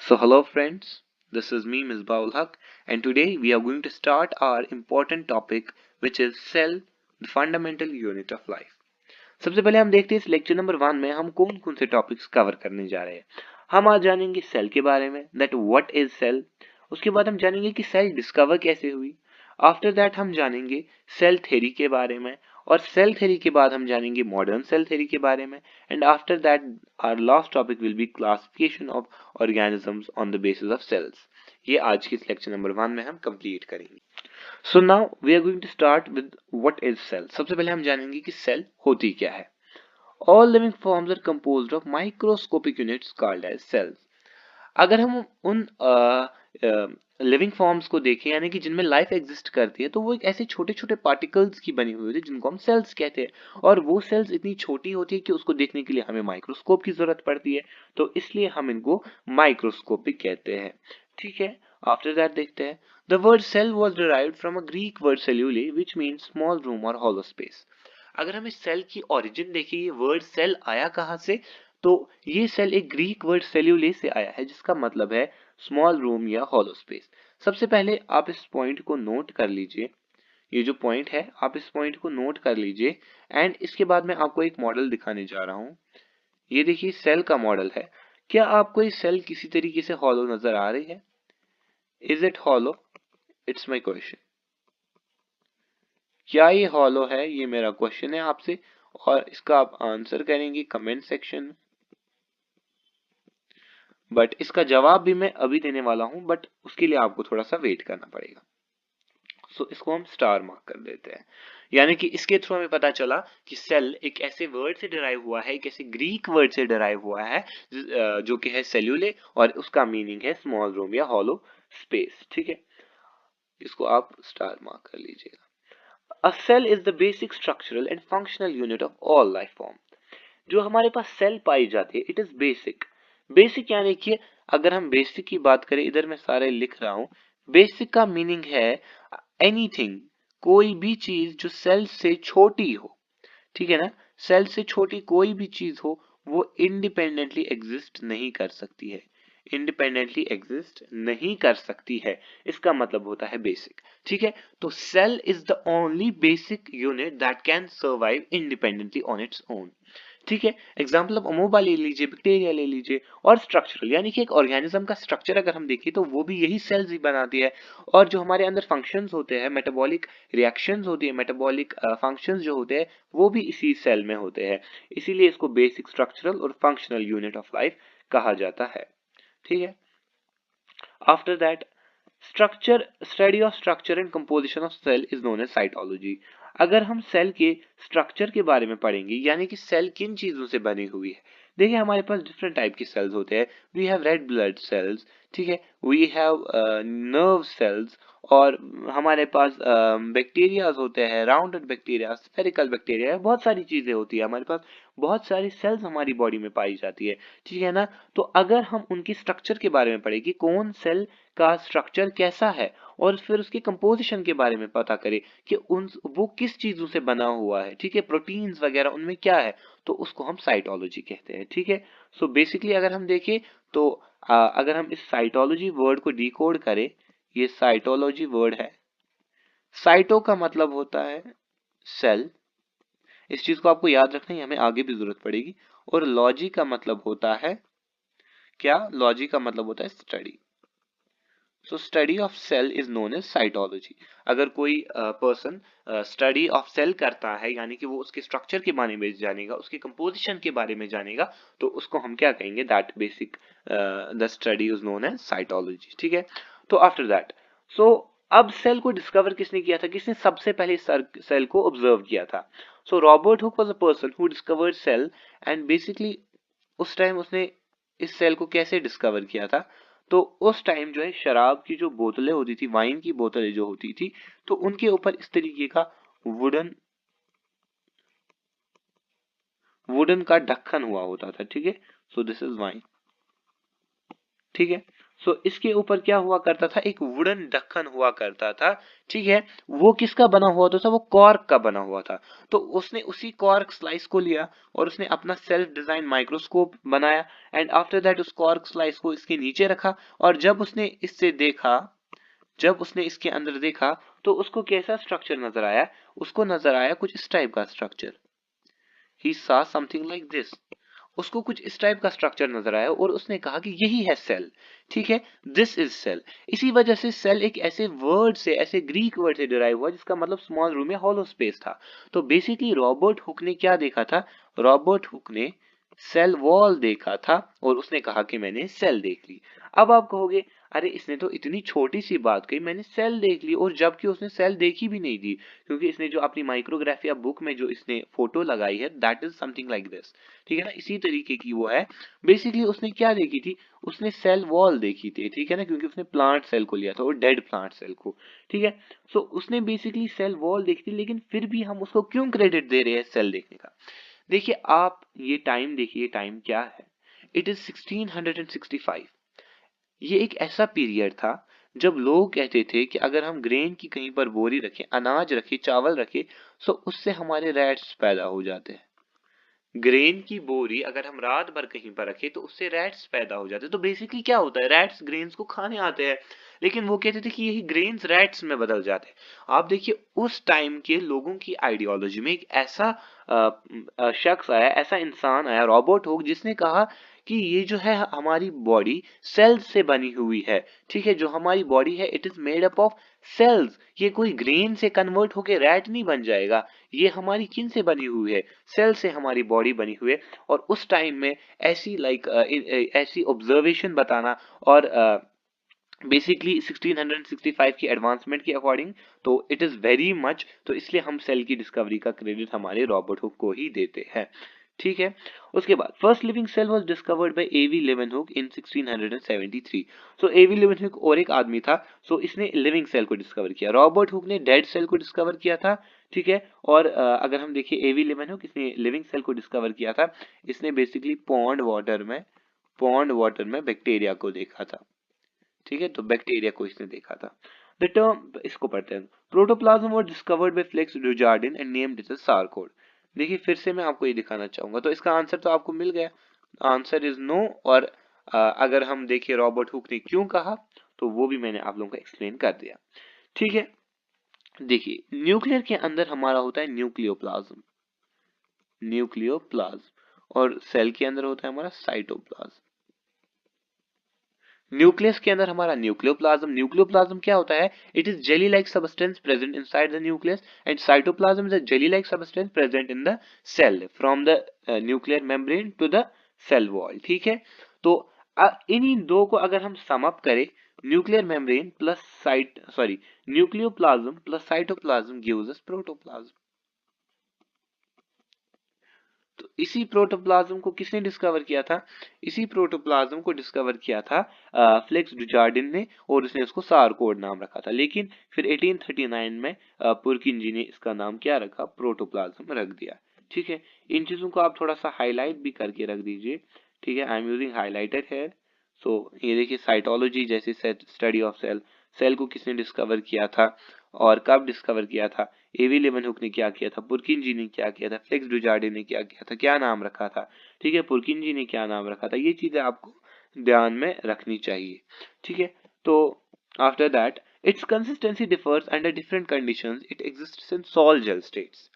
So hello friends, this is me Misbahul Haq and today we are going to start our important topic which is cell, the fundamental unit of life. सबसे पहले हम देखते हैं इस lecture number 1 में हम कौन कौन से टॉपिक्स कवर करने जा रहे हैं। हम आज जानेंगे सेल के बारे में, दैट व्हाट इज सेल। उसके बाद हम जानेंगे कि सेल डिस्कवर कैसे हुई। आफ्टर दैट हम जानेंगे सेल थ्योरी के बारे में, और सेल थ्योरी के बाद हम जानेंगे मॉडर्न सेल थ्योरी के बारे में। And after that our last topic will be classification of organisms on the basis of cells. ये आज के इस लेक्चर नंबर 1 में हम कंप्लीट करेंगे। So now we are going to start with what is cell. सबसे पहले हम जानेंगे कि सेल होती क्या है। All living forms are composed of microscopic units called as cells. अगर हम उन लिविंग फॉर्म्स को देखें यानी कि जिनमें लाइफ एग्जिस्ट करती है, तो वो एक ऐसे छोटे छोटे पार्टिकल्स की बनी हुई होती है जिनको हम सेल्स कहते हैं। और वो सेल्स इतनी छोटी होती है कि उसको देखने के लिए हमें माइक्रोस्कोप की जरूरत पड़ती है, तो इसलिए हम इनको माइक्रोस्कोपिक कहते हैं। ठीक है, आफ्टर दैट देखते हैं। The word cell was derived from a Greek word cellule which means small room और हॉलो स्पेस। अगर हम इस सेल की ओरिजिन देखें, ये वर्ड सेल आया कहाँ से, तो ये सेल एक ग्रीक वर्ड सेल्यूले से आया है जिसका मतलब है स्मॉल रूम या हॉलो स्पेस। सबसे पहले आप इस पॉइंट को नोट कर लीजिए, ये जो पॉइंट है आप इस पॉइंट को नोट कर लीजिए। एंड इसके बाद मैं आपको एक मॉडल दिखाने जा रहा हूँ। ये देखिए सेल का मॉडल है। क्या आपको ये सेल किसी तरीके से हॉलो नजर आ रही है? Is it hollow? It's my question. क्या ये हॉलो है? ये मेरा क्वेश्चन है आपसे, और इसका आप आंसर करेंगे कमेंट सेक्शन में। बट इसका जवाब भी मैं अभी देने वाला हूं, बट उसके लिए आपको थोड़ा सा वेट करना पड़ेगा। सो इसको हम स्टार मार्क कर देते हैं। यानी कि इसके थ्रू हमें पता चला कि सेल एक ऐसे वर्ड से डिराइव हुआ है, एक ऐसे ग्रीक वर्ड से डिराइव हुआ है जो कि है सेल्यूले, और उसका मीनिंग है स्मॉल रूम या हॉलो स्पेस। ठीक है, इसको आप स्टार मार्क कर लीजिएगा। A cell is the basic structural and functional unit of all life form. जो हमारे पास सेल पाई जाती है, इट इज बेसिक। बेसिक यानी कि अगर हम बेसिक की बात करें, इधर मैं सारे लिख रहा हूं। बेसिक का मीनिंग है एनीथिंग, कोई भी चीज जो सेल से छोटी हो। ठीक है ना, सेल से छोटी कोई भी चीज हो वो इंडिपेंडेंटली एग्जिस्ट नहीं कर सकती है। इंडिपेंडेंटली एग्जिस्ट नहीं कर सकती है, इसका मतलब होता है बेसिक। ठीक है, तो cell is the only basic unit that can survive independently on its own. ठीक है, एग्जाम्पल ऑफ अमोबा ले लीजिए, बैक्टीरिया ले लीजिए, और स्ट्रक्चरल यानी कि एक ऑर्गेनिज्म का स्ट्रक्चर अगर हम देखें तो वो भी यही सेल्स ही बनाती है। और जो हमारे अंदर फंक्शंस होते हैं, मेटाबॉलिक रिएक्शंस होती है, मेटाबॉलिक फंक्शंस जो होते हैं वो भी इसी सेल में होते हैं। इसीलिए इसको बेसिक, स्ट्रक्चरल और फंक्शनल यूनिट ऑफ लाइफ कहा जाता है। ठीक है, after that structure, study of structure and composition of cell is known as cytology. अगर हम सेल के स्ट्रक्चर के बारे में पढ़ेंगे यानी कि सेल किन चीजों से बनी हुई है। देखिए हमारे पास डिफरेंट टाइप के सेल्स होते हैं। We have red blood cells, ठीक है, वी हैव नर्व सेल्स, और हमारे पास बैक्टीरियाज होते हैं, राउंडेड बैक्टीरिया, स्फेरिकल बैक्टीरिया, बहुत सारी चीजें होती है हमारे पास। बहुत सारी सेल्स हमारी बॉडी में पाई जाती है। ठीक है ना, तो अगर हम उनकी स्ट्रक्चर के बारे में पढ़े कि कौन सेल का स्ट्रक्चर कैसा है, और फिर उसकी कंपोजिशन के बारे में पता करें कि उन वो किस चीजों से बना हुआ है, ठीक है, प्रोटीन्स वगैरह उनमें क्या है, तो उसको हम साइटोलॉजी कहते हैं। ठीक है, सो बेसिकली अगर हम देखें तो अगर हम इस साइटोलॉजी वर्ड को डिकोड करें, ये साइटोलॉजी वर्ड है। साइटो का मतलब होता है सेल, इस चीज को आपको याद रखना है, हमें आगे भी जरूरत पड़ेगी। और लॉजी का मतलब होता है क्या? लॉजी का मतलब होता है study. So study of cell is known as cytology. अगर कोई पर्सन स्टडी ऑफ सेल करता है यानी कि वो उसके स्ट्रक्चर के बारे में जानेगा, उसके कंपोजिशन के बारे में जानेगा, तो उसको हम क्या कहेंगे? That basic the study is known as cytology. ठीक है, तो आफ्टर दैट, सो अब सेल को डिस्कवर किसने किया था? किसने सबसे पहले सेल को ऑब्जर्व किया था? So Robert Hooke was a person who discovered cell, and basically उस टाइम उसने इस सेल को कैसे डिस्कवर किया था? तो उस टाइम जो है शराब की जो बोतलें होती थी, वाइन की बोतलें जो होती थी, तो उनके ऊपर इस तरीके का वुडन वुडन का ढक्कन हुआ होता था। ठीक है, सो दिस इज वाइन। ठीक है, सो इसके ऊपर क्या हुआ करता था, एक वुडन ढक्कन हुआ करता था, ठीक है। वो किसका बना हुआ होता था, वो कॉर्क का बना हुआ था। तो उसने उसी कॉर्क स्लाइस को लिया और उसने अपना सेल्फ डिजाइन माइक्रोस्कोप बनाया, एंड आफ्टर दैट उस कॉर्क स्लाइस को इसके नीचे रखा, और जब उसने इसके अंदर देखा तो उसको कैसा स्ट्रक्चर नजर आया, उसको नजर आया कुछ इस टाइप का structure. He saw something like this, उसको कुछ इस टाइप का स्ट्रक्चर नजर आया और उसने कहा कि यही है सेल, ठीक है, दिस इज सेल। इसी वजह से सेल एक ऐसे वर्ड से, ऐसे ग्रीक वर्ड से डिराइव हुआ जिसका मतलब स्मॉल रूम या हॉलो स्पेस था। तो बेसिकली रॉबर्ट हुक ने क्या देखा था, रॉबर्ट हुक ने सेल वॉल देखा था और उसने कहा कि मैंने सेल देख ली। अब आप कहोगे अरे इसने तो इतनी छोटी सी बात कही, मैंने सेल देख ली, और जबकि उसने सेल देखी भी नहीं थी, क्योंकि इसने जो अपनी माइक्रोग्राफिया बुक में जो इसने फोटो लगाई है that is something like this, ठीक है ना, इसी तरीके की वो है। बेसिकली उसने क्या देखी थी, उसने सेल वॉल देखी थी, ठीक है ना, क्योंकि उसने प्लांट सेल को लिया था और डेड प्लांट सेल को, ठीक है। सो उसने बेसिकली सेल वॉल देखी थी, लेकिन फिर भी हम उसको क्यों क्रेडिट दे रहे हैं सेल देखने का। देखिए आप ये टाइम देखिए, टाइम क्या है, इट इज 1665। ये एक ऐसा पीरियड था जब लोग कहते थे कि अगर हम ग्रेन की कहीं पर बोरी रखें, अनाज रखें, चावल रखें, तो उससे हमारे रैट्स पैदा हो जाते हैं। ग्रेन की बोरी अगर हम रात भर कहीं पर रखें तो उससे रैट्स पैदा हो जाते हैं। तो बेसिकली क्या होता है, रैट्स ग्रेन्स को खाने आते हैं, लेकिन वो कहते थे कि यही ग्रेन्स रैट्स में बदल जाते हैं। आप देखिए उस टाइम के लोगों की आइडियोलॉजी में एक ऐसा शख्स आया, ऐसा इंसान आया, रॉबर्ट हुक, जिसने कहा कि ये जो है हमारी बॉडी सेल्स से बनी हुई है, ठीक है, जो हमारी बॉडी है it is made up of cells, ये कोई ग्रेन से कन्वर्ट होके रैट नहीं बन जाएगा, ये हमारी किन से बनी हुई है, सेल से हमारी बॉडी बनी हुई है। और उस टाइम में ऐसी ऐसी ऑब्जर्वेशन बताना, और बेसिकली 1665 की एडवांसमेंट के अकॉर्डिंग, तो इट इज वेरी मच, तो इसलिए हम सेल की डिस्कवरी का क्रेडिट हमारे रॉबर्ट हुक को ही देते हैं, ठीक है। उसके बाद first living cell was discovered by AV Leeuwenhoek in 1673। So AV Leeuwenhoek और एक आदमी था, सो इसने लिविंग सेल को डिस्कवर किया, रॉबर्ट हुक ने डेड सेल को डिस्कवर किया था, ठीक है। और अगर हम देखिए एवी लेवेनहुक, इसने लिविंग सेल को डिस्कवर किया था, इसने बेसिकली पॉन्ड वाटर में बैक्टीरिया को देखा था, ठीक है, तो बैक्टीरिया को इसने देखा था। द टर्म, इसको पढ़ते हैं, protoplasm was discovered by Felix Dujardin and named it as sarcode. देखिए फिर से मैं आपको ये दिखाना चाहूंगा, तो इसका आंसर तो आपको मिल गया, आंसर इज नो। और अगर हम देखिए रॉबर्ट हुक ने क्यों कहा, तो वो भी मैंने आप लोगों को एक्सप्लेन कर दिया, ठीक है। देखिए न्यूक्लियर के अंदर हमारा होता है न्यूक्लियोप्लाज्म, और सेल के अंदर होता है हमारा साइटोप्लाज्म। न्यूक्लियस के अंदर हमारा न्यूक्लियोप्लाज्म क्या होता है, it is jelly like substance present inside the nucleus, and cytoplasm is a jelly like substance present in the cell from the nuclear membrane to the cell wall, ठीक है। तो इन्हीं दो को अगर हम सम अप करें, nuclear membrane plus nucleoplasm plus cytoplasm gives us protoplasm. तो इसी प्रोटोप्लाज्म को किसने डिस्कवर किया था, इसी प्रोटोप्लाज्म को डिस्कवर किया था फ्लेक्स डुचार्डिन ने, और उसने उसको सारकोड नाम रखा था। लेकिन फिर 1839 में पुरकिंजी ने इसका नाम क्या रखा, प्रोटोप्लाज्म रख दिया, ठीक है। इन चीजों को आप थोड़ा सा हाईलाइट भी करके रख दीजिए, ठीक है, I am using highlighter here. So ये देखिए साइटोलॉजी जैसे स्टडी ऑफ सेल, सेल को किसने डिस्कवर किया था और कब डिस्कवर किया था, एवी लेवनहुक ने क्या किया था, पुरकिंजी ने क्या किया था, फ्लेक्स डुचार्डिन ने क्या किया था, क्या नाम रखा था, ठीक है, पुरकिंजी ने क्या नाम रखा था, ये चीजें आपको ध्यान में रखनी चाहिए, ठीक है। तो after that its consistency differs under different conditions, it exists in sol gel states.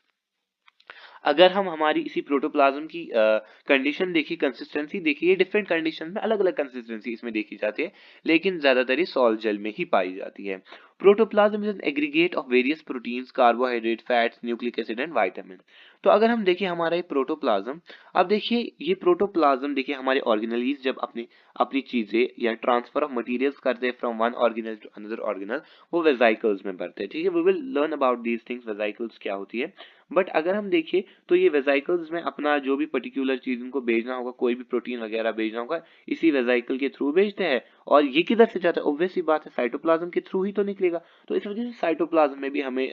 अगर हम हमारी इसी प्रोटोप्लाज्म की कंडीशन देखिए, कंसिस्टेंसी देखिए, डिफरेंट कंडीशन में अलग अलग कंसिस्टेंसी इसमें देखी जाती है, लेकिन ज्यादातर ये सॉल्ट जेल में ही पाई जाती है। Protoplasm is an aggregate of various proteins, carbohydrate, fats, nucleic acid and vitamin. तो अगर हम देखिए हमारा ये प्रोटोप्लाज्म, अब देखिए ये प्रोटोप्लाज्म देखिए हमारे ऑर्गेनेलीज जब अपनी अपनी चीजें या ट्रांसफर ऑफ मटेरियल्स करते हैं from one organelle to another organelle, वो वेजाइकल्स में बढ़ते हैं, ठीक है। We will learn about these things, vesicles क्या होती है। बट अगर हम देखें तो ये वेजाइकल्स में अपना जो भी पर्टिकुलर चीज उनको भेजना होगा, कोई भी प्रोटीन वगैरह भेजना होगा, इसी वेजाइकल के थ्रू भेजते हैं। और ये किधर से जाता है, ऑब्वियस सी बात है साइटोप्लाज्म के थ्रू ही तो निकलेगा। तो इस वजह से साइटोप्लाज्म में भी हमें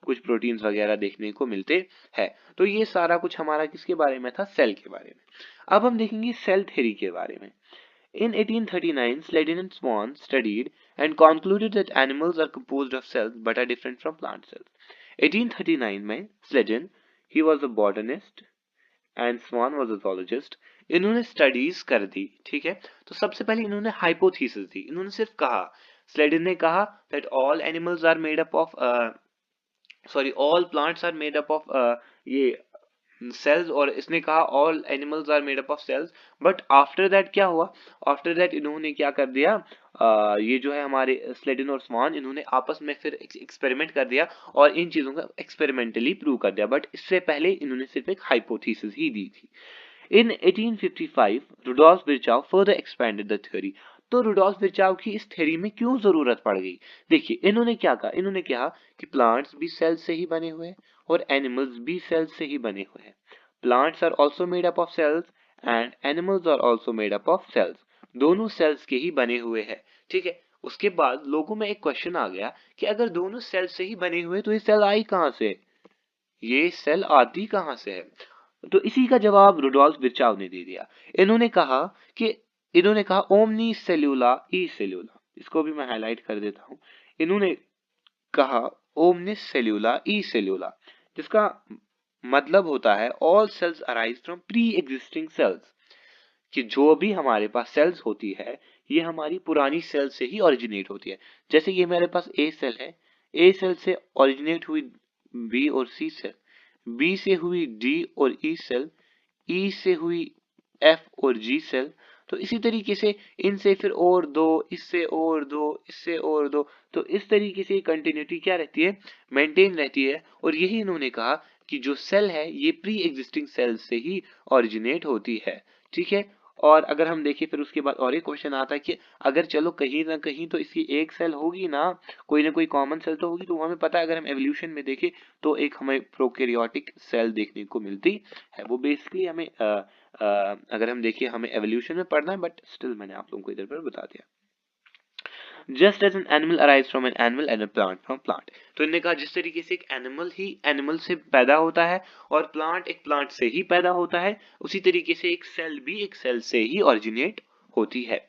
कुछ प्रोटीन्स वगैरह देखने को मिलते हैं। तो ये सारा कुछ हमारा किसके बारे में था, सेल के बारे में। अब हम देखेंगे सेल थ्योरी के बारे में। In 1839, Sledden and Swan studied and concluded that animals are composed of cells but are different from plant cells. 1839 में Sledden, he was a botanist and Swan was a zoologist, इन्होंने studies कर दी, ठीक है। तो सबसे पहले इन्होंने हाइपोथेसिस दी, इन्होंने सिर्फ कहा, स्लेडन ने कहा that all animals are made up of all plants are made up of ये सेल्स, और इसने कहा all animals are made up of cells. But after that क्या हुआ, आफ्टर दैट इन्होंने क्या कर दिया, ये जो है हमारे स्लेडन और स्वान, इन्होंने आपस में फिर एक्सपेरिमेंट कर दिया और इन चीजों का एक्सपेरिमेंटली प्रूव कर दिया, बट इससे पहले इन्होंने सिर्फ एक हाइपोथेसिस ही दी थी। In 1855, Rudolf Virchow further expanded the theory. तो रुडोल्फ विर्चाव की इस थ्योरी में क्यों जरूरत पड़ गई? देखिए इन्होंने क्या कहा, इन्होंने कहा कि प्लांट्स भी सेल्स से ही बने हुए हैं और एनिमल्स भी सेल्स से ही बने हुए हैं। Plants are also made up of cells and animals are also made up of cells. दोनों सेल्स के ही बने हुए हैं, ठीक है। उसके बाद लोगों में एक क्वेश्चन आ गया कि अगर दोनों सेल से ही बने हुए तो ये सेल आई कहां से, ये सेल आती कहां से है? तो इसी का जवाब रुडोल्फ विर्चाव ने दे दिया। इन्होंने कहा ओमनी सेल्यूला ई सेल्यूला, इसको भी मैं हाईलाइट कर देता हूं। इन्होंने कहा ओमनिस सेल्यूला ई सेल्यूला, जिसका मतलब होता है all cells arise from pre existing cells, कि जो भी हमारे पास सेल्स होती है ये हमारी पुरानी सेल से ही ओरिजिनेट होती है। जैसे ये मेरे पास ए सेल है, ए सेल से ओरिजिनेट हुई बी और सी सेल, बी से हुई डी और ई सेल, ई से हुई एफ और जी सेल। तो इसी तरीके से इनसे फिर और दो, इससे और दो, इससे और दो, तो इस तरीके से कंटिन्यूटी क्या रहती है, मेंटेन रहती है। और यही इन्होंने कहा कि जो सेल है ये प्री एग्जिस्टिंग सेल से ही ओरिजिनेट होती है, ठीक है। और अगर हम देखें फिर उसके बाद और एक क्वेश्चन आता है कि अगर चलो कहीं ना कहीं तो इसकी एक सेल होगी ना, कोई ना कोई कॉमन सेल तो होगी, तो हमें पता है अगर हम एवोल्यूशन में देखें तो एक हमें प्रोकैरियोटिक सेल देखने को मिलती है। वो बेसिकली हमें अगर हम देखिए हमें एवोल्यूशन में पढ़ना है, बट स्टिल मैंने आप लोगों को इधर पर बता दिया। Just as an animal arise from an animal and a plant from plant, तो इन्होंने कहा जिस तरीके से एक एनिमल ही एनिमल से पैदा होता है और प्लांट एक प्लांट से ही पैदा होता है, उसी तरीके से एक सेल भी एक सेल से ही ओरिजिनेट होती है।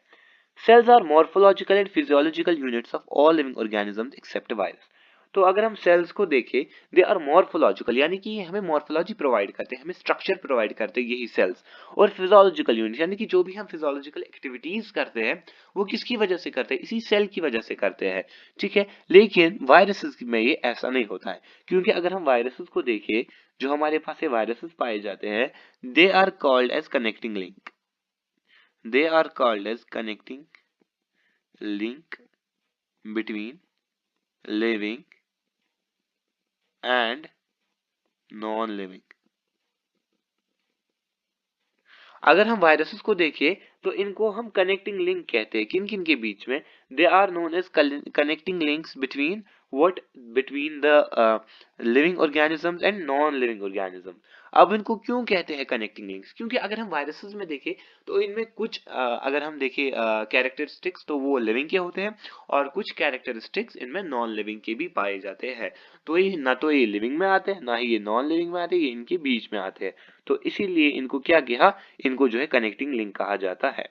Cells are morphological and physiological units of all living organisms except virus. तो अगर हम सेल्स को देखें, दे आर मॉर्फोलॉजिकल, यानी कि हमें मॉर्फोलॉजी प्रोवाइड करते हैं, हमें स्ट्रक्चर प्रोवाइड करते हैं यही सेल्स। और फिजियोलॉजिकल यूनिट, यानी कि जो भी हम फिजियोलॉजिकल एक्टिविटीज करते हैं वो किसकी वजह से करते हैं, इसी सेल की वजह से करते हैं, ठीक है। लेकिन वायरसेस में ये ऐसा नहीं होता है, क्योंकि अगर हम वायरसेस को देखें, जो हमारे पास ये वायरसेस पाए जाते हैं, they are called as connecting link, they are called as connecting link between living and non-living। अगर हम वायरसेस को देखें तो इनको हम कनेक्टिंग लिंक कहते हैं, किन किन के बीच में, they are known as connecting links between what, between the living organisms and non living organism. अब इनको क्यों कहते हैं कनेक्टिंग लिंक्स, क्योंकि अगर हम वायरसेस में देखें तो इनमें कुछ अगर हम देखें कैरेक्टरिस्टिक्स तो वो लिविंग के होते हैं और कुछ कैरेक्टरिस्टिक्स इनमें नॉन लिविंग के भी पाए जाते हैं। तो ये ना तो ये लिविंग में आते हैं ना ही ये नॉन लिविंग में आते हैं, ये इनके बीच में आते हैं। तो इसीलिए इनको क्या कहा, इनको जो है कनेक्टिंग लिंक कहा जाता है।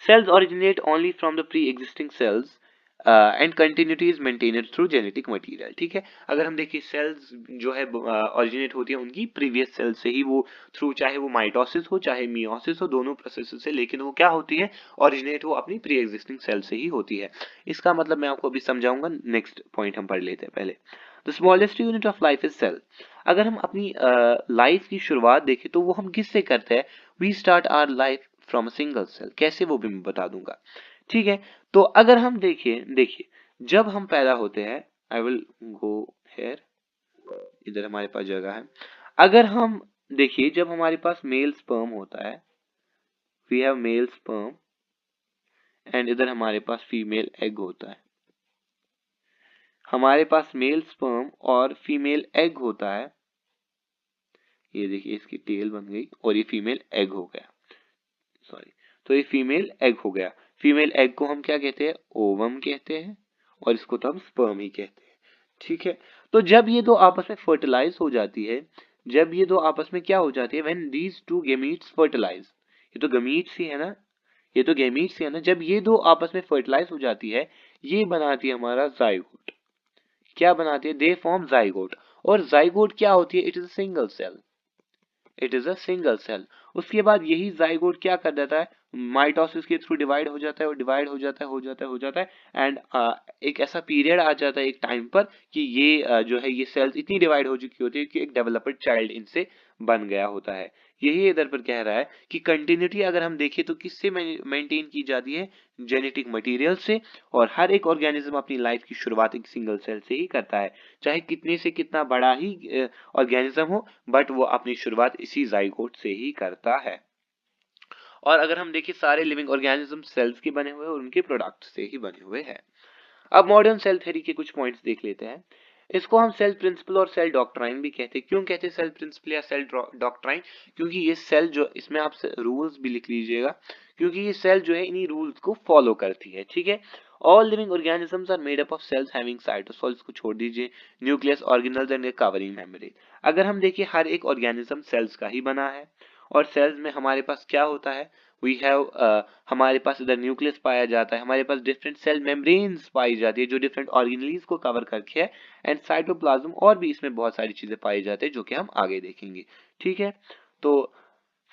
Cells originate only from the pre existing cells and continuity is maintained through genetic material, ठीक है। अगर हम देखिए सेल्स जो है ओरिजिनेट होती है उनकी प्रीवियस सेल से ही, वो थ्रू चाहे वो माइटोसिस हो चाहे मियोसिस हो, दोनों प्रोसेस से, लेकिन वो क्या होती है, ओरिजिनेट वो अपनी प्री एग्जिस्टिंग सेल से ही होती है। इसका मतलब मैं आपको अभी समझाऊंगा, नेक्स्ट पॉइंट हम पढ़ लेते हैं पहले। The smallest unit of life is cell. अगर हम अपनी लाइफ की शुरुआत देखें तो वो हम किससे करते हैं, we start our life from a single cell, कैसे वो भी मैं बता दूंगा, ठीक है। तो अगर हम देखिए जब हम पैदा होते हैं, आई विल गो हेयर, इधर हमारे पास जगह है। अगर हम देखिए जब हमारे पास मेल स्पर्म होता है, we have male sperm, and इधर हमारे पास फीमेल एग होता है, हमारे पास मेल स्पर्म और फीमेल एग होता है। ये देखिए इसकी टेल बन गई और ये फीमेल एग हो गया, सॉरी, तो ये फीमेल एग हो गया। फीमेल एग को हम क्या कहते हैं, ओवम कहते हैं, और इसको तो हम स्पर्म ही कहते हैं, ठीक है। तो जब ये दो आपस में फर्टिलाइज हो जाती है, जब ये दो आपस में क्या हो जाती है, when these two gametes fertilize, ये तो गमीट्स ही है ना, ये तो गैमीट्स है ना, जब ये दो आपस में फर्टिलाइज हो जाती है ये बनाती है हमारा जाइगोट। क्या बनाती है? They form zygote. और जाइगोट क्या होती है? It is a single cell, it is a single cell. उसके बाद यही जाइगोट क्या कर देता है? माइटोसिस के थ्रू डिवाइड हो जाता है, और डिवाइड हो जाता है, हो जाता है, हो जाता है, एंड एक ऐसा पीरियड आ जाता है एक टाइम पर कि ये जो है ये सेल्स इतनी डिवाइड हो चुकी होती है कि एक डेवलप्ड चाइल्ड इनसे बन गया होता है। यही इधर पर कह रहा है कि कंटिन्यूटी अगर हम देखें तो किससे मेंटेन की जाती है? जेनेटिक मटेरियल से। और हर एक ऑर्गेनिज्म अपनी लाइफ की शुरुआत एक सिंगल सेल से ही करता है, चाहे कितने से कितना बड़ा ही ऑर्गेनिज्म हो, बट वो अपनी शुरुआत इसी जाइगोट से ही करता है। और अगर हम देखें सारे लिविंग ऑर्गेनिज्म सेल्स के बने हुए और उनके प्रोडक्ट से ही बने हुए हैं। अब मॉडर्न सेल थ्योरी के कुछ पॉइंट्स देख लेते हैं। इसको हम सेल प्रिंसिपल और सेल डॉक्ट्राइन भी कहते हैं। क्यों कहते हैं सेल प्रिंसिपल या सेल डॉक्ट्राइन? क्योंकि ये सेल जो, इसमें आप रूल्स भी लिख लीजिएगा, क्योंकि ये सेल जो है इन्हीं रूल्स को फॉलो करती है। ठीक है, all living organisms are made up of cells having cytosols को छोड़ दीजिए, nucleus, organelles and covering membrane. अगर हम देखिए हर एक ऑर्गेनिज्म सेल्स का ही बना है, और सेल्स में हमारे पास क्या होता है? वी हैव हमारे पास इधर न्यूक्लियस पाया जाता है, हमारे पास डिफरेंट सेल मेम्ब्रेन्स पाई जाती है जो डिफरेंट ऑर्गेनेल्स को कवर करके है, एंड साइटोप्लाज्म, और भी इसमें बहुत सारी चीजें पाई जाती है जो कि हम आगे देखेंगे। ठीक है, तो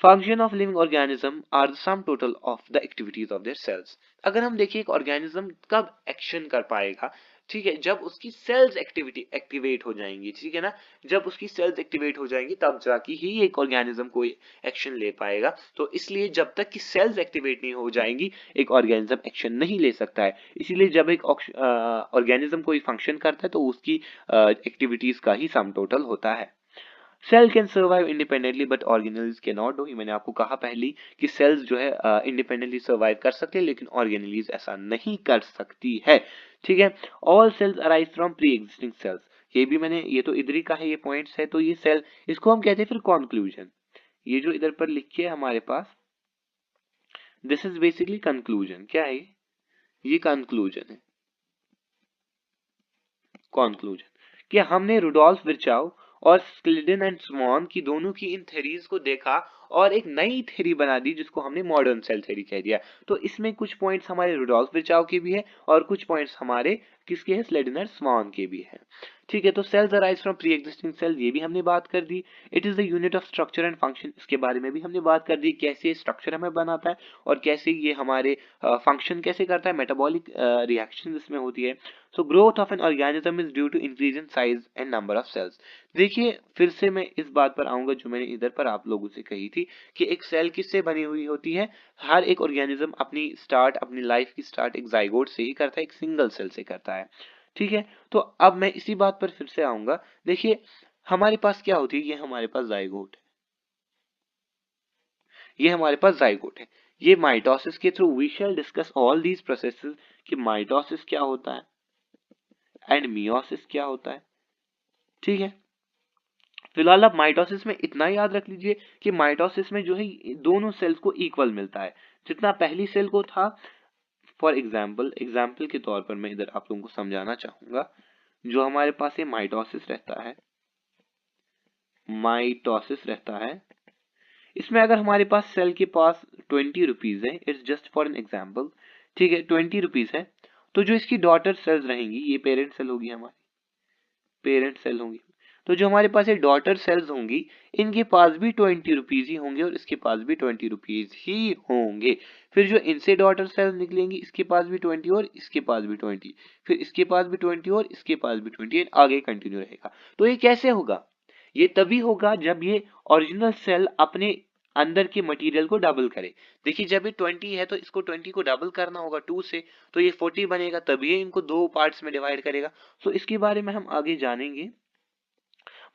function of living organism are the sum total of the activities of their cells. अगर हम देखिए एक ऑर्गेनिज्म कब एक्शन कर पाएगा? ठीक है, जब उसकी सेल्स एक्टिविटी एक्टिवेट हो जाएंगी। ठीक है ना, जब उसकी सेल्स एक्टिवेट हो जाएंगी तब जाके ही एक ऑर्गेनिज्म कोई एक्शन ले पाएगा। तो इसलिए जब तक कि सेल्स एक्टिवेट नहीं हो जाएंगी एक ऑर्गेनिज्म एक्शन नहीं ले सकता है। इसीलिए जब एक ऑर्गेनिज्म कोई फंक्शन करता है तो उसकी एक्टिविटीज का ही सम टोटल होता है। Cell can survive independently but organelles can not do. मैंने आपको कहा पहले कि सेल्स जो है इंडिपेंडेंटली सर्वाइव कर सकते हैं, लेकिन ऑर्गेनेल्स ऐसा नहीं कर सकती है। ठीक है, all cells arise from pre existing cells. ये भी मैंने, ये तो इधर ही का है, ये पॉइंट्स है, तो ये सेल, इसको हम कहते हैं फिर कॉन्क्लूजन। ये जो इधर पर लिखिए हमारे पास, दिस इज बेसिकली कंक्लूजन। क्या है ये कंक्लूजन है। कॉन्क्लूजन कि हमने रुडोल्फ विर्चाउ और स्क्लिडन एंड स्वान की दोनों की इन थ्योरीज को देखा और एक नई थ्योरी बना दी जिसको हमने मॉडर्न सेल थ्योरी कह दिया। तो इसमें कुछ पॉइंट्स हमारे रुडोल्फ विर्चाउ के भी है और कुछ पॉइंट्स हमारे किसके हैं? स्क्लिडन और स्वान के भी है। ठीक है, तो cells arise from pre existing cell, ये भी हमने बात कर दी। It is the unit of structure and function, इसके बारे में भी हमने बात कर दी, कैसे स्ट्रक्चर हमें बनाता है और कैसे ये हमारे फंक्शन कैसे करता है, मेटाबॉलिक रिएक्शन इसमें होती है। So growth of an organism is due to increase in size and number of cells. देखिए फिर से मैं इस बात पर आऊंगा जो मैंने इधर पर आप लोगों से कही थी कि एक सेल किससे बनी हुई होती है? हर एक ऑर्गेनिज्म अपनी स्टार्ट, अपनी लाइफ की स्टार्ट एक जाइगोट से ही करता है, एक सिंगल सेल से करता है। ठीक है, तो अब मैं इसी बात पर फिर से आऊंगा। देखिए हमारे पास क्या होती है, ये हमारे पास जाइगोट है, ये हमारे पास जाइगोट है। ये माइटोसिस के through we shall discuss all these processes कि माइटोसिस क्या होता है एंड मियोसिस क्या होता है। ठीक है, फिलहाल आप माइटोसिस में इतना याद रख लीजिए कि माइटोसिस में जो है दोनों सेल्स को इक्वल मिलता है जितना पहली सेल को था। फॉर एग्जाम्पल के तौर पर मैं इधर आप लोगों को समझाना चाहूंगा। जो हमारे पास ये माइटोसिस रहता है, माइटोसिस रहता है, इसमें अगर हमारे पास सेल के पास 20 रुपीज है, it's just for an example. ठीक है, 20 रुपीज है, तो जो इसकी डॉटर सेल्स रहेंगी, ये पेरेंट सेल होगी, हमारी पेरेंट सेल होंगी, तो जो हमारे पास ये डॉटर सेल्स होंगी इनके पास भी 20 रुपीज ही होंगे और इसके पास भी 20 रुपीज ही होंगे। फिर जो इनसे डॉटर सेल्स निकलेंगी इसके पास भी 20 और इसके पास भी 20, फिर इसके पास भी 20 और इसके पास भी 20, आगे कंटिन्यू रहेगा। तो ये कैसे होगा? ये तभी होगा जब ये ओरिजिनल सेल अपने अंदर के मटेरियल को डबल करे। देखिए जब ये 20 है तो इसको 20 को डबल करना होगा 2 से, तो ये 40 बनेगा, तभी ये इनको दो पार्ट्स में डिवाइड करेगा। सो इसके बारे में हम आगे जानेंगे,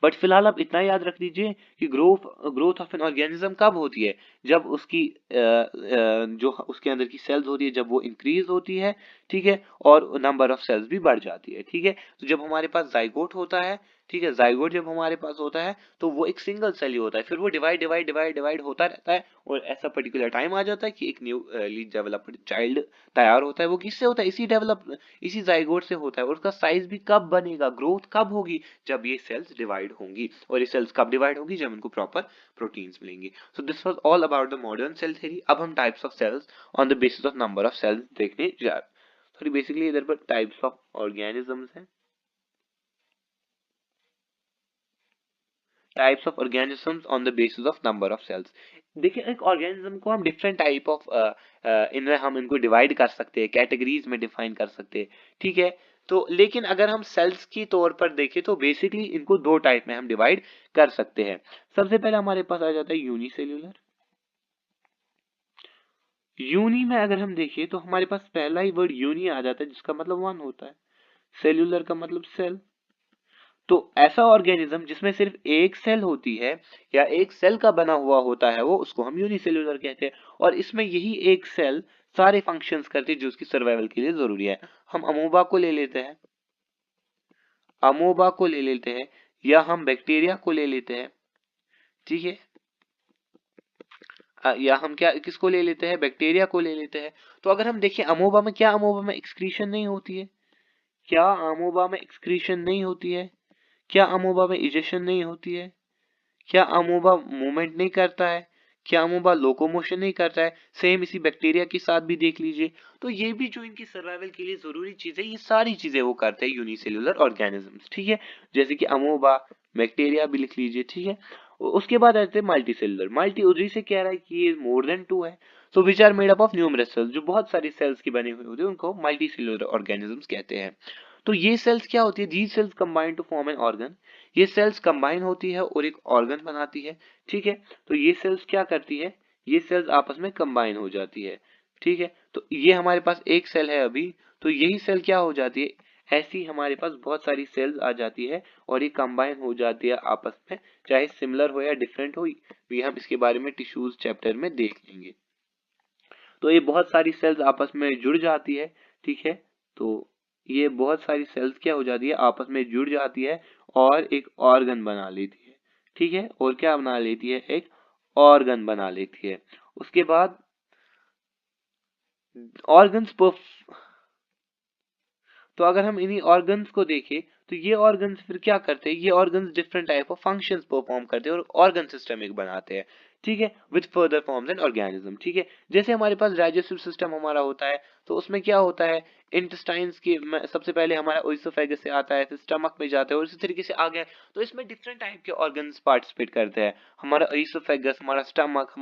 बट फिलहाल आप इतना याद रख लीजिए कि ग्रोथ ऑफ एन ऑर्गेनिज्म कब होती है? जब उसकी जो उसके अंदर की सेल्स होती है जब वो इंक्रीज होती है। ठीक है, और नंबर ऑफ सेल्स भी बढ़ जाती है। ठीक है, तो जब हमारे पास जाइगोट होता है ठीक है। जाइगोट जब हमारे पास होता है तो वो एक सिंगल सेल ही होता है, फिर वो डिवाइड होता रहता है और ऐसा पर्टिकुलर टाइम आ जाता है कि एक न्यूली डेवलप्ड चाइल्ड तैयार होता है। वो किससे होता है? इसी जाइगोट से होता है। और उसका साइज भी कब बनेगा, ग्रोथ कब होगी? जब ये सेल्स डिवाइड होंगी। और ये सेल्स कब डिवाइड होगी? जब इनको प्रॉपर प्रोटीन्स मिलेंगे। So this was all about the modern cell theory. अब हम types of cells on the basis of number of cells देखने जा रहे हैं। सॉरी, बेसिकली इधर पर टाइप्स ऑफ ऑर्गेनिजम्स हैं, types of organisms on the basis of number of cells. देखिए, एक ऑर्गेनिज्म को हम डिफरेंट टाइप ऑफ इनमें हम इनको डिवाइड कर सकते हैं, कैटेगरीज में डिफाइन कर सकते हैं, ठीक है। तो लेकिन अगर हम सेल्स की तौर पर देखें तो बेसिकली इनको दो टाइप में हम डिवाइड कर सकते हैं। सबसे पहले हमारे पास आ जाता है यूनिसेल्यूलर। यूनि में अगर हम देखें तो हमारे पास पहला ही वर्ड यूनि आ जाता है, जिसका मतलब वन होता है। सेल्यूलर का मतलब सेल। तो ऐसा ऑर्गेनिज्म जिसमें सिर्फ एक सेल होती है या एक सेल का बना हुआ होता है, वो उसको हम यूनिसेल्यूलर कहते हैं। और इसमें यही एक सेल सारे फंक्शंस करती है जो उसकी सर्वाइवल के लिए जरूरी है। हम अमोबा को ले लेते हैं, या हम बैक्टीरिया को ले लेते हैं, ठीक है। या हम क्या किसको ले लेते हैं? बैक्टीरिया को ले लेते हैं। तो अगर हम देखें अमोबा में, क्या अमोबा में एक्सक्रीशन नहीं होती है? क्या अमोबा में एक्सक्रीशन नहीं होती है? क्या अमोबा में इजेशन नहीं होती है? क्या अमोबा मूवमेंट नहीं करता है? क्या अमोबा लोकोमोशन नहीं करता है? सेम इसी बैक्टीरिया के साथ भी देख लीजिए। तो ये भी जो इनकी सर्वाइवल के लिए जरूरी चीजें, ये सारी चीजें वो करते हैं यूनिसेल्युलर ऑर्गेनिजम्स, ठीक है। जैसे कि अमोबा, बैक्टीरिया भी लिख लीजिए, ठीक है। उसके बाद आते हैं मल्टी सेल्युलर। मल्टी उधरी से कह रहा है कि ये मोर देन टू है। So which are made up of numerous cells, जो बहुत सारी सेल्स की बने हुए होते हैं उनको मल्टी सेल्युलर ऑर्गेनिजम्स कहते हैं। तो ये सेल्स क्या होती है? These cells combine to form an organ. ये सेल्स कंबाइन होती है और एक ऑर्गन बनाती है, ठीक है। तो ये सेल्स क्या करती है? ये सेल्स आपस में कंबाइन हो जाती है, ठीक है। तो ये हमारे पास एक सेल है अभी, तो यही सेल क्या हो जाती है? ऐसी हमारे पास बहुत सारी सेल्स आ जाती है और ये कंबाइन हो जाती है आपस में, चाहे सिमिलर हो या डिफरेंट हो, भी हम इसके बारे में टिश्यूज चैप्टर में देख लेंगे। तो ये बहुत सारी सेल्स आपस में जुड़ जाती है, ठीक है। तो ये बहुत सारी सेल्स क्या हो जाती है? आपस में जुड़ जाती है और एक ऑर्गन बना लेती है, ठीक है। और क्या बना लेती है? एक ऑर्गन बना लेती है। उसके बाद ऑर्गन्स पर, तो अगर हम इन्हीं ऑर्गन्स को देखें तो ये ऑर्गन्स फिर क्या करते हैं? ये organs different type of functions perform करते हैं और ऑर्गन सिस्टम एक बनाते हैं, ठीक है, with further forms and organism, ठीक है। जैसे हमारे पास डाइजेस्टिव सिस्टम हमारा होता है, तो उसमें क्या होता है? इंटेस्टाइन्स की सबसे पहले हमारा ओइसोफेगस से आता है, फिर स्टमक में जाता है और इसी तरीके से आगे। तो इसमें डिफरेंट टाइप के ऑर्गन्स पार्टिसिपेट करते हैं। हमारा ओइसोफेगस, हमारा स्टमक,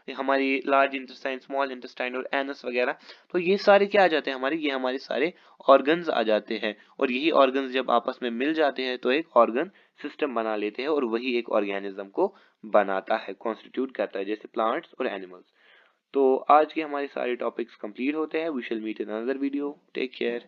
हमारी लार्ज इंटेस्टाइन, स्मॉल इंटेस्टाइन और एनस वगैरह। तो ये सारे क्या आ जाते हैं हमारे? ये हमारे सारे ऑर्गन्स आ जाते हैं। और यही ऑर्गन्स जब आपस में मिल जाते हैं तो एक ऑर्गन सिस्टम बना लेते हैं और वही एक ऑर्गेनिज्म को बनाता है, कॉन्स्टिट्यूट करता है, जैसे प्लांट्स और एनिमल्स। तो आज के हमारे सारे टॉपिक्स कंप्लीट होते हैं। We shall meet in another video. Take care.